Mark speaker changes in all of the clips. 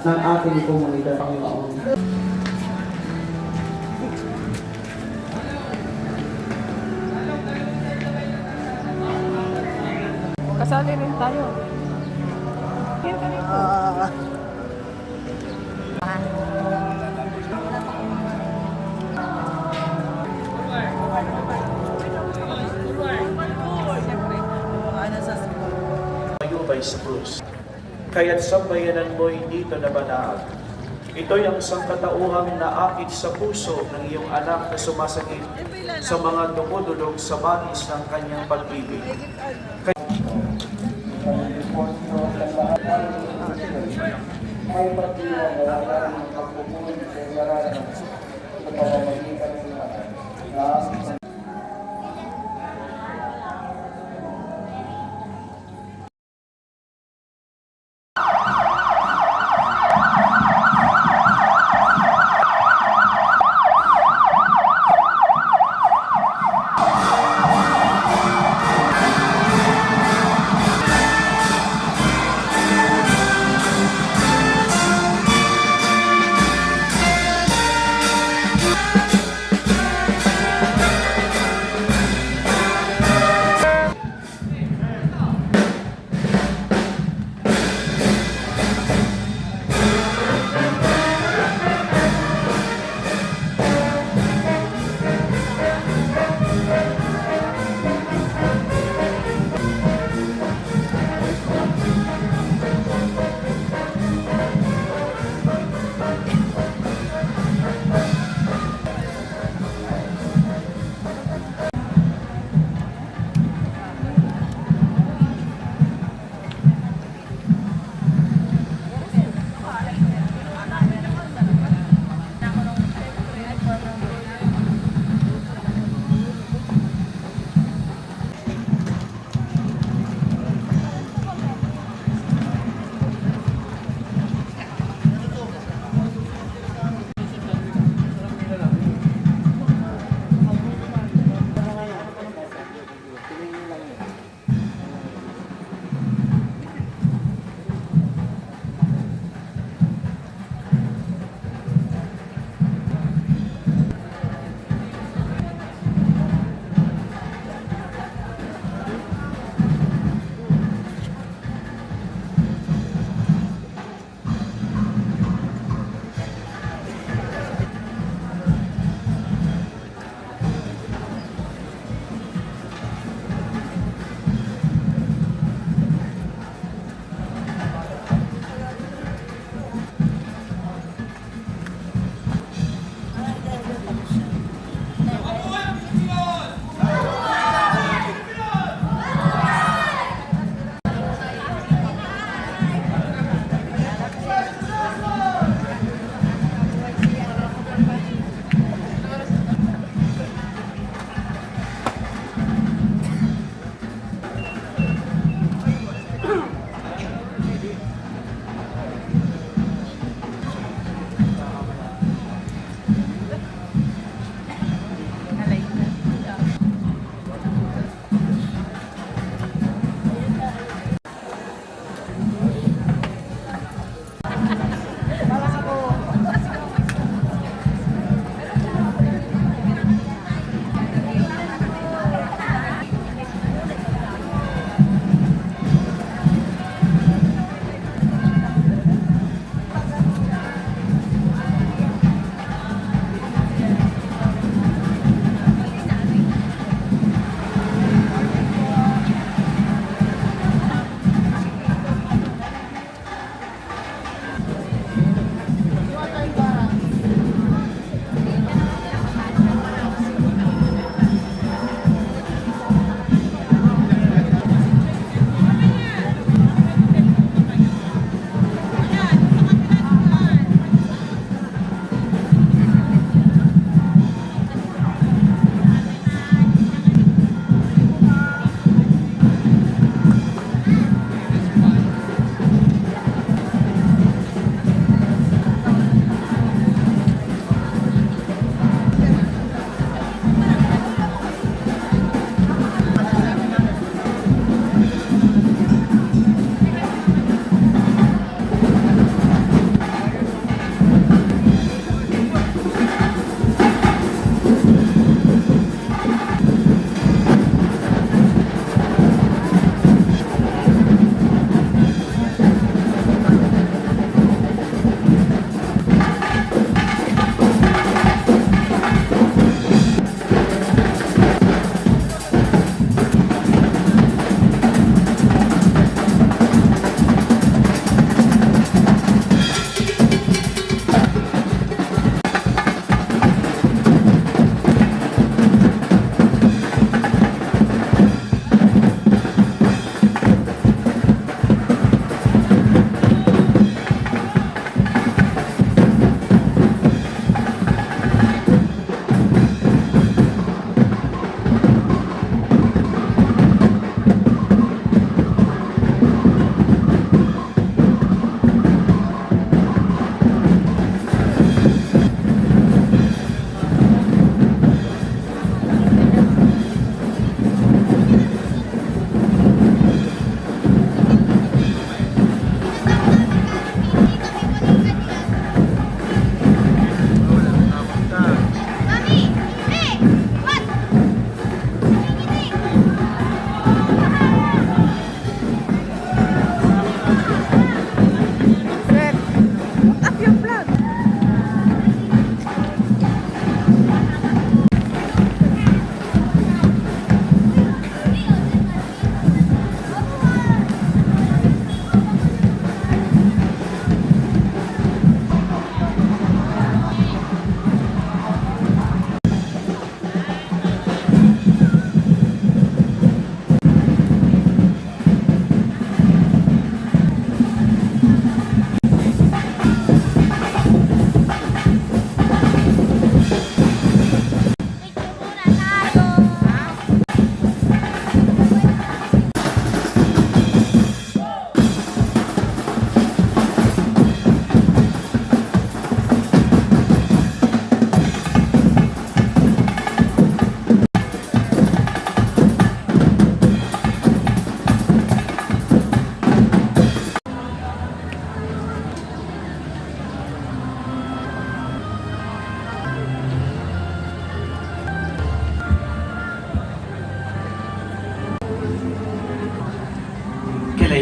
Speaker 1: ng ating komunidad, Panginoon.
Speaker 2: Kasali rin tayo. Kaya ka rin po.
Speaker 3: Mayubay sa krus. Kaya't sambayanan mo'y dito na banal. Ito'y ang sangkatauhang naakit sa puso ng iyong anak na sumasakit sa mga dumudulog sa batis ng kanyang pag-ibig.
Speaker 1: May pagkakawala ng pagpupunin sa ingaranan sa pamamagitan ng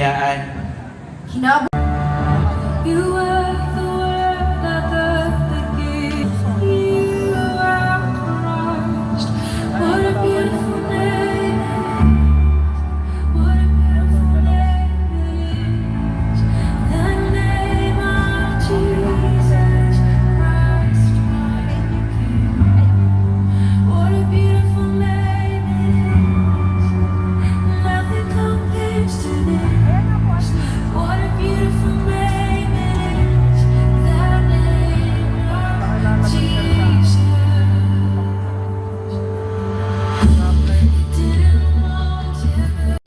Speaker 4: kalayaan.
Speaker 5: You were the word at the beginning. You are Christ. What a beautiful name. What a beautiful name it is. The name of Jesus Christ, my King. What a beautiful name it is. Nothing compares to this. What a beautiful name it is, the name of Jesus. Didn't want to.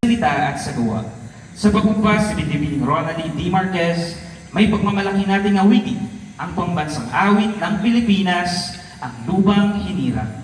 Speaker 4: Salita at sagawa. Sa pagpupas si Bidibing Ronaldine D. Marquez, may pagmamalaki nating awitin ang pambansang awit ng Pilipinas, ang Lubang Hinirang.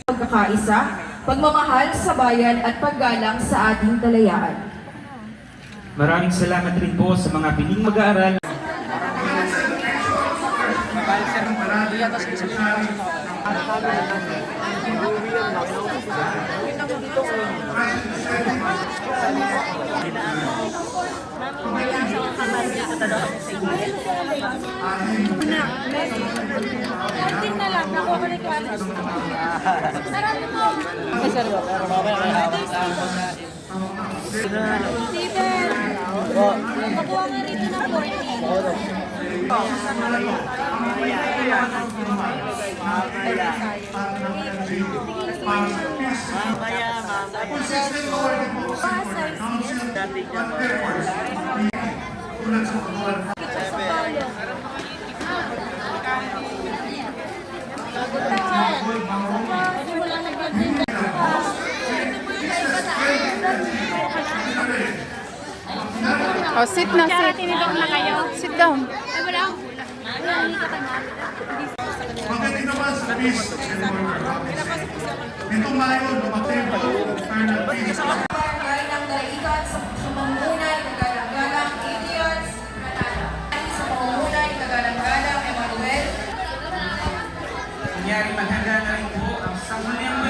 Speaker 6: Pagkakaisa, pagmamahal sa bayan at paggalang sa ating talayaan.
Speaker 4: Maraming salamat rin po sa mga piling mag-aaral.
Speaker 2: Konting na lang, nakuha ko na ito. Sarap mo. Ay, sarap. Steven, makuha nga rito ng 40.
Speaker 7: Oh, sit na, sit.
Speaker 2: Na kayo.
Speaker 7: Sit down.
Speaker 2: Ay, wala. Wala, hindi ka pa
Speaker 1: Pagdating naman sa peace ito ngayon, lumatempo, eternal peace.
Speaker 6: Galing ng dalaigan sa pamumunan ng Galang-Galang Indians, Manala. Sa pamumunan ng Galang-Galang Emmanuel.
Speaker 4: Kunyari, maghanda na rin po ang sangguniang